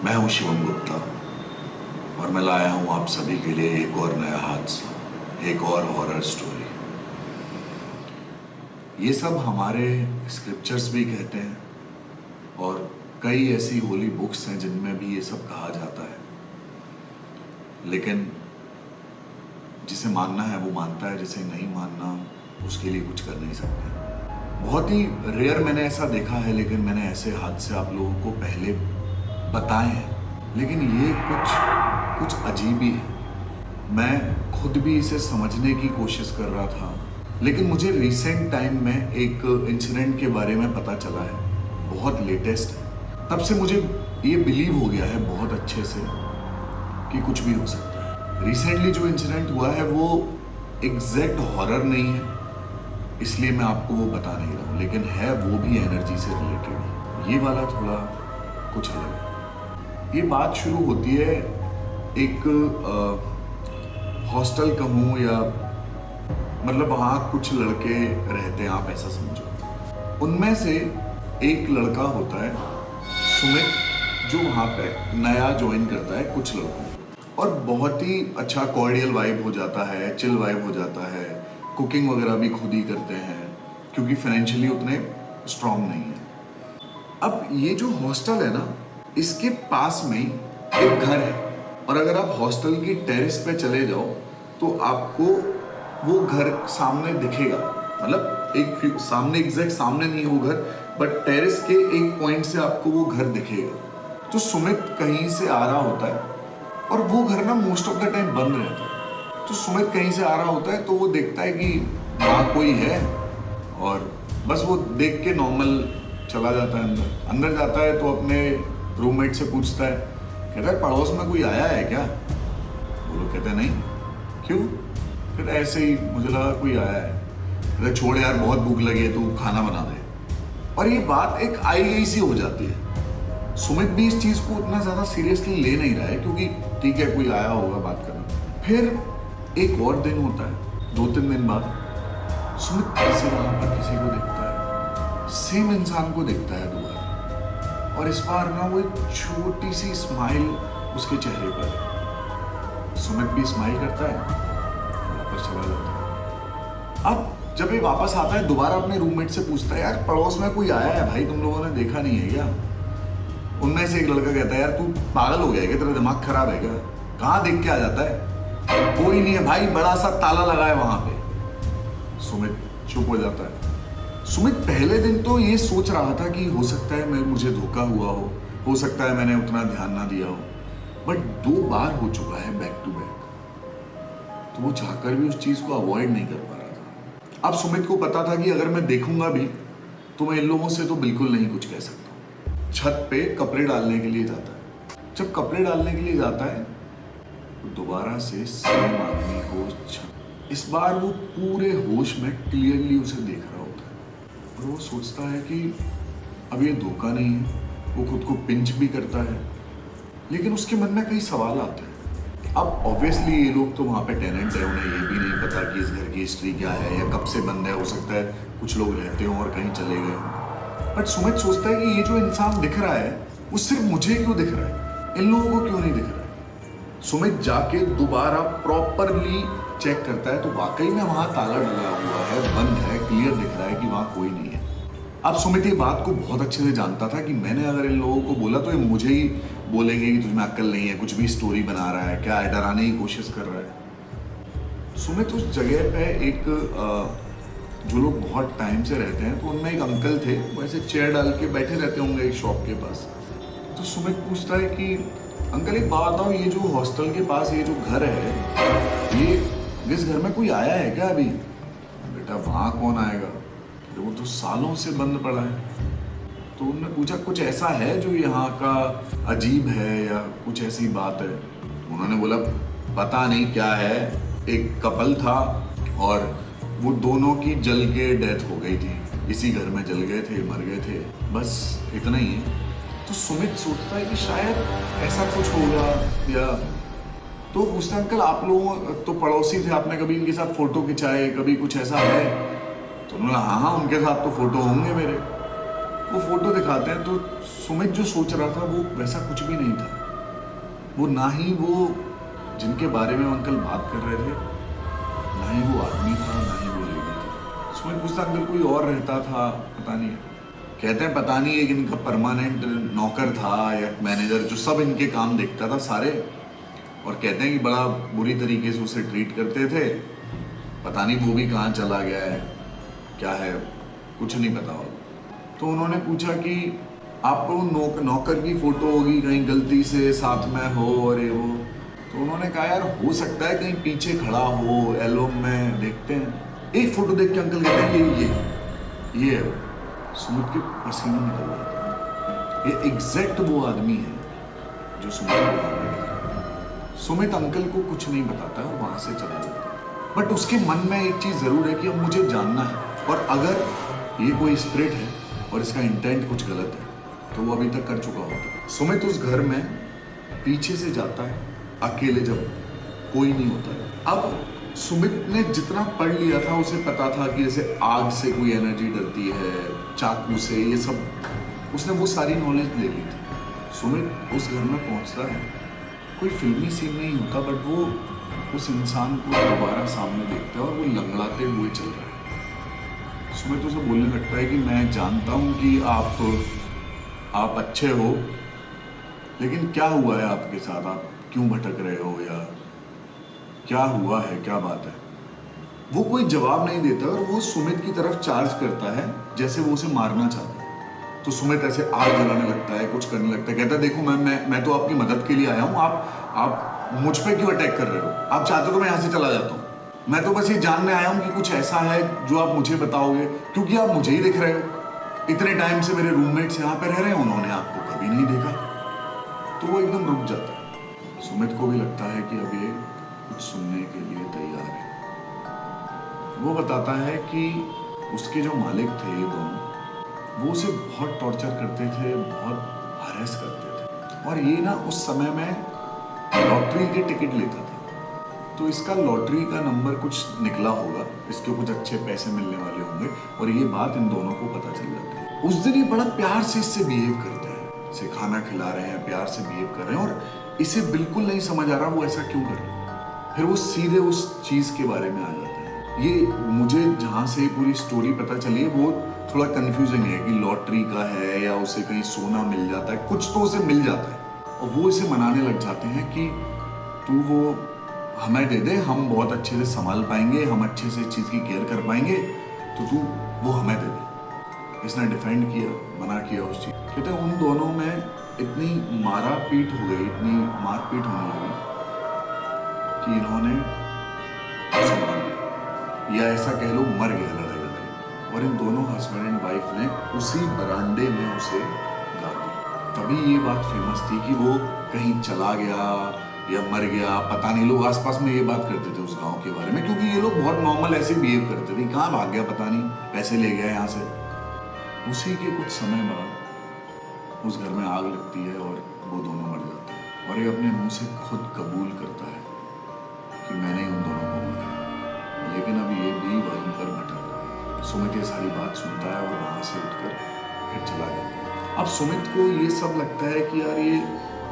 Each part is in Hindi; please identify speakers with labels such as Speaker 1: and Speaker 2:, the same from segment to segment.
Speaker 1: मैं हूं शिवम गुप्ता और मैं लाया हूं आप सभी के लिए एक और नया हादसा, एक और हॉरर स्टोरी। ये सब हमारे स्क्रिप्चर्स भी कहते हैं और कई ऐसी होली बुक्स हैं जिनमें भी ये सब कहा जाता है, लेकिन जिसे मानना है वो मानता है, जिसे नहीं मानना उसके लिए कुछ कर नहीं सकते। बहुत ही रेयर मैंने ऐसा देखा है, लेकिन मैंने ऐसे हादसे आप लोगों को पहले बताए हैं, लेकिन ये कुछ अजीब ही है। मैं खुद भी इसे समझने की कोशिश कर रहा था, लेकिन मुझे रिसेंट टाइम में एक इंसिडेंट के बारे में पता चला है, बहुत लेटेस्ट है। तब से मुझे ये बिलीव हो गया है बहुत अच्छे से कि कुछ भी हो सकता है। रिसेंटली जो इंसिडेंट हुआ है वो एग्जैक्ट हॉरर नहीं है, इसलिए मैं आपको वो बता नहीं रहा हूँ, लेकिन है वो भी एनर्जी से रिलेटेड। ये वाला थोड़ा कुछ अलग है। ये बात शुरू होती है एक हॉस्टल कहूँ या मतलब वहाँ कुछ लड़के रहते हैं, आप ऐसा समझो। उनमें से एक लड़का होता है सुमित, जो वहाँ पे नया ज्वाइन करता है कुछ लड़कों, और बहुत ही अच्छा कॉर्डियल वाइब हो जाता है, चिल वाइब हो जाता है। कुकिंग वगैरह भी खुद ही करते हैं क्योंकि फाइनेंशियली उतने स्ट्रांग नहीं है। अब ये जो हॉस्टल है ना, इसके पास में एक घर है, और अगर आप हॉस्टल की टेरेस पे चले जाओ तो आपको वो घर सामने दिखेगा। मतलब एक सामने, एग्जैक्ट सामने नहीं है वो घर, बट टेरेस के एक पॉइंट से आपको वो घर दिखेगा। तो सुमित कहीं से आ रहा होता है और वो घर ना मोस्ट ऑफ द टाइम बंद रहता है। तो सुमित कहीं से आ रहा होता है तो वो देखता है कि वहाँ कोई है, और बस वो देख के नॉर्मल चला जाता है अंदर। अंदर जाता है तो अपने रूममेट से पूछता है, कहता है पड़ोस में कोई आया है क्या? वो लोग कहते हैं नहीं। क्यों? कहता है ऐसे ही, मुझे लगा कोई आया है। कहता है छोड़ यार, बहुत भूख लगी है, तू खाना बना दे। और ये बात एक आई गई सी हो जाती है। सुमित भी इस चीज को उतना ज्यादा सीरियसली ले नहीं रहा है, क्योंकि ठीक है कोई आया होगा बात करना। फिर एक और दिन होता है, 2-3 दिन बाद सुमित फिर से वहां पर किसी को देखता है, सेम इंसान को देखता है दोबारा, और इस बार ना वो एक छोटी सी स्माइल उसके चेहरे पर है। सुमित भी स्माइल करता है, वापस चला जाता है। अब जब ये वापस आता है दोबारा अपने रूममेट से पूछता है, यार पड़ोस में कोई आया है भाई, तुम लोगों ने देखा नहीं है क्या? उनमें से एक लड़का कहता है, यार तू पागल हो गया क्या, तेरा दिमाग खराब है क्या? कहाँ देख के आ जाता है? कोई नहीं है भाई, बड़ा सा ताला लगा है वहां पे। सुमित चुप हो जाता है। सुमित पहले दिन तो ये सोच रहा था कि हो सकता है मुझे धोखा हुआ हो सकता है मैंने उतना ध्यान ना दिया हो, बट 2 बार हो चुका है बैक टू बैक, तो वो चाहकर भी उस चीज को अवॉइड नहीं कर पा रहा था। अब सुमित को पता था कि अगर मैं देखूंगा भी तो मैं इन लोगों से तो बिल्कुल नहीं कुछ कह सकता। छत पे कपड़े डालने के लिए जाता है। जब कपड़े डालने के लिए जाता है तो दोबारा से सेम आदमी को इस बार वो पूरे होश में क्लियरली उसे देख रहा होता है, और वो सोचता है कि अब ये धोखा नहीं है। वो खुद को पिंच भी करता है, लेकिन उसके मन में कई सवाल आते हैं। अब ऑब्वियसली ये लोग तो वहाँ पे टेनेंट है, उन्हें ये भी नहीं पता कि इस घर की हिस्ट्री क्या है या कब से बंद है। हो सकता है कुछ लोग रहते हों और कहीं चले गए। बट सुमित सोचता है कि ये जो इंसान दिख रहा है वो सिर्फ मुझे क्यों दिख रहा है, इन लोगों को क्यों नहीं दिख रहा है। सुमित जाके दोबारा प्रॉपरली चेक करता है तो वाकई में वहां ताला डला हुआ है, बंद है, क्लियर दिख रहा है कि वहां कोई नहीं है। अब सुमित ये बात को बहुत अच्छे से जानता था कि मैंने अगर इन लोगों को बोला तो ये मुझे ही बोलेंगे कि तुझमें अक्ल नहीं है, कुछ भी स्टोरी बना रहा है, क्या है, डराने की कोशिश कर रहा है। सुमित उस जगह पे एक जो लोग बहुत टाइम से रहते हैं, तो उनमें एक अंकल थे, वो ऐसे चेयर डाल के बैठे रहते होंगे एक शॉप के पास। तो सुमित पूछता है कि अंकल एक बात बताओ, ये जो हॉस्टल के पास ये जो घर है, ये इस घर में कोई आया है क्या अभी? बेटा वहाँ कौन आएगा, वो तो सालों से बंद पड़ा है। तो उन्होंने पूछा कुछ ऐसा है जो यहाँ का अजीब है या कुछ ऐसी बात है? उन्होंने बोला पता नहीं क्या है, एक कपल था और वो दोनों की जल के डेथ हो गई थी, इसी घर में जल गए थे, मर गए थे, बस इतना ही है। तो सुमित सोचता है कि शायद ऐसा कुछ होगा, या तो पूछता अंकल आप लोग तो पड़ोसी थे, आपने कभी इनके साथ फोटो खिंचाए, कभी कुछ ऐसा है? तो उन्होंने हाँ उनके साथ तो फोटो होंगे मेरे। वो फोटो दिखाते हैं तो सुमित जो सोच रहा था वो वैसा कुछ भी नहीं था। वो ना ही वो जिनके बारे में अंकल बात कर रहे थे, ना ही वो आदमी था, ना ही वो लेडी थी। सुमित पूछता अंकल कोई और रहता था, पता नहीं। कहते हैं पता नहीं एक इनका परमानेंट नौकर था या मैनेजर जो सब इनके काम देखता था सारे, और कहते हैं कि बड़ा बुरी तरीके से उसे ट्रीट करते थे। पता नहीं वो भी कहाँ चला गया है, क्या है, कुछ नहीं पता हो। तो उन्होंने पूछा कि आपको नौकर की फोटो होगी कहीं गलती से साथ में हो और ये वो। तो उन्होंने कहा यार हो सकता है कहीं पीछे खड़ा हो एल्बम में, देखते हैं। एक फोटो देख के अंकल कहते हैं ये है वो। सुमित के पसीने निकल रहा था। ये एग्जैक्ट वो आदमी है जो सुमित को। सुमित अंकल को कुछ नहीं बताता और वहां से चला जाता है। बट उसके मन में एक चीज जरूर है कि अब मुझे जानना है, और अगर ये कोई स्पिरिट है और इसका इंटेंट कुछ गलत है तो वो अभी तक कर चुका होता है। सुमित उस घर में पीछे से जाता है अकेले, जब कोई नहीं होता है। अब सुमित ने जितना पढ़ लिया था उसे पता था कि जैसे आग से कोई एनर्जी डरती है, चाकू से, ये सब उसने वो सारी नॉलेज ले ली थी। सुमित उस घर में पहुंचता है, कोई फिल्मी सीन नहीं होता, बट वो उस इंसान को दोबारा सामने देखता है और वो लंगड़ाते हुए चल रहा है। सुमित उसे बोलने लगता है कि मैं जानता हूं कि आप अच्छे हो, लेकिन क्या हुआ है आपके साथ, आप क्यों भटक रहे हो, या क्या हुआ है, क्या बात है। वो कोई जवाब नहीं देता और वो सुमित की तरफ चार्ज करता है जैसे वो उसे मारना चाहता है। तो सुमित ऐसे आग जलाने लगता है, कुछ करने लगता है, कहता है देखो मैं तो आपकी मदद के लिए आया हूँ, आप मुझ पे क्यों अटैक कर रहे हो, आप चाहते हो तो मैं यहाँ से चला जाता हूँ। मैं तो बस ये जानने आया हूँ कि कुछ ऐसा है जो आप मुझे बताओगे, क्योंकि आप मुझे ही दिख रहे हो। इतने टाइम से मेरे रूममेट्स यहाँ पे रह रहे हैं, उन्होंने आपको कभी नहीं देखा। तो वो एकदम रुक जाता है। सुमित को भी लगता है कि अब ये कुछ सुनने के लिए तैयार है। वो बताता है कि उसके जो मालिक थे ये दोनों, वो उसे बहुत टॉर्चर करते थे, बहुत हरेस करते थे, और ये ना उस समय में लॉटरी के टिकट लेता था। तो इसका लॉटरी का नंबर कुछ निकला होगा, इसके कुछ अच्छे पैसे मिलने वाले होंगे, और ये बात इन दोनों को पता चल जाती है। उस दिन ये बड़ा प्यार से इससे बिहेव करते हैं, इसे खाना खिला रहे हैं, प्यार से बिहेव कर रहे हैं, और इसे बिल्कुल नहीं समझ आ रहा वो ऐसा क्यों कर रहे हैं। फिर वो सीधे उस चीज के बारे में आ जाता है। ये मुझे जहाँ से पूरी स्टोरी पता चली है वो थोड़ा कंफ्यूजिंग है कि लॉटरी का है या उसे कहीं सोना मिल जाता है, कुछ तो उसे मिल जाता है, और वो इसे मनाने लग जाते हैं कि तू वो हमें दे दे, हम बहुत अच्छे से संभाल पाएंगे, हम अच्छे से चीज़ की केयर कर पाएंगे, तो तू वो हमें दे दे। इसने डिफेंड किया, मना किया उस चीज़। कहते हैं उन दोनों में इतनी मारा पीट हो गई, इतनी मारपीट होने लगी कि इन्होंने या ऐसा कह लो मर गया लड़ाई लड़ाई, और इन दोनों हस्बैंड एंड वाइफ ने उसी बरामदे में उसे गाड़ दिया। तभी ये बात फेमस थी कि वो कहीं चला गया या मर गया, पता नहीं। लोग आसपास में ये बात करते थे उस गांव के बारे में, क्योंकि ये लोग बहुत नॉर्मल ऐसे बिहेव करते थे, कहाँ भाग गया पता नहीं, पैसे ले गया यहाँ से। उसी के कुछ समय बाद उस घर में आग लगती है और वो दोनों मर जाते हैं, और ये अपने मुंह से खुद कबूल करता है कि मैंने उन दोनों को मारा। लेकिन अब ये भी वहीं पर भटक रहा है। सुमित ये सारी बात सुनता है और वहां से उठकर फिर चला जाता है। अब सुमित को ये सब लगता है कि यार ये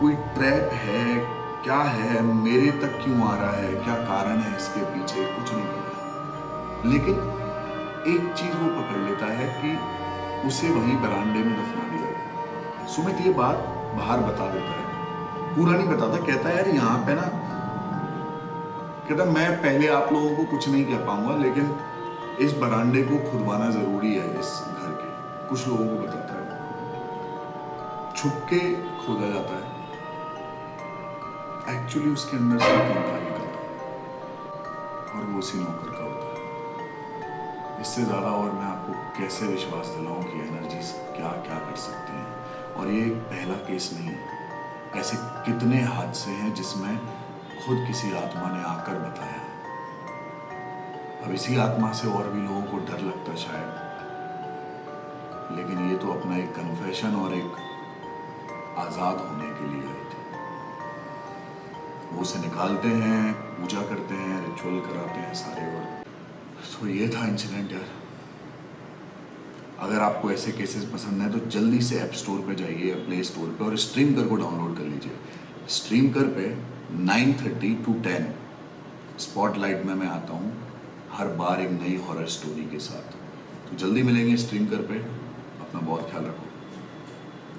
Speaker 1: कोई ट्रैप है, क्या है, मेरे तक क्यों आ रहा है, क्या कारण है इसके पीछे, कुछ नहीं पता। लेकिन एक चीज वो पकड़ लेता है कि उसे वहीं बरामदे में दफना दिया गया। सुमित ये बात बाहर बता देता है, पूरा नहीं बताता। कहता है यार यहाँ पे ना, कहता मैं पहले आप लोगों को कुछ नहीं कह पाऊंगा, लेकिन इस बरामदे को खुदवाना जरूरी है इस घर के। कुछ लोगों को बताता है, छुप के खोदा जाता है। एक्चुअली उसके अंदर से कंकाल निकलता है और वो उसी नौकर का होता है। इससे ज्यादा और मैं आपको कैसे विश्वास दिलाऊं कि एनर्जीज क्या क्या कर सकते हैं। और ये पहला केस नहीं है, ऐसे कितने हादसे हैं जिसमें खुद किसी आत्मा ने आकर बताया। अब इसी आत्मा से और भी लोगों को डर लगता शायद, लेकिन ये तो अपना एक कन्फेशन और एक आजाद होने के लिए आई थी। वो उसे निकालते हैं, पूजा करते हैं, रिचुअल कराते हैं सारे। और तो ये था इंसिडेंट यार। अगर आपको ऐसे केसेस पसंद हैं तो जल्दी से ऐप स्टोर पे जाइए या प्ले स्टोर पे और स्ट्रीम कर को डाउनलोड कर लीजिए। स्ट्रीम कर पे 9:30 to 10 स्पॉटलाइट में मैं आता हूँ हर बार एक नई हॉरर स्टोरी के साथ। तो जल्दी मिलेंगे स्ट्रीम कर पे। अपना बहुत ख्याल रखो।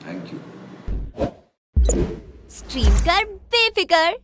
Speaker 1: Thank you.
Speaker 2: स्ट्रीम कर बेफिकर।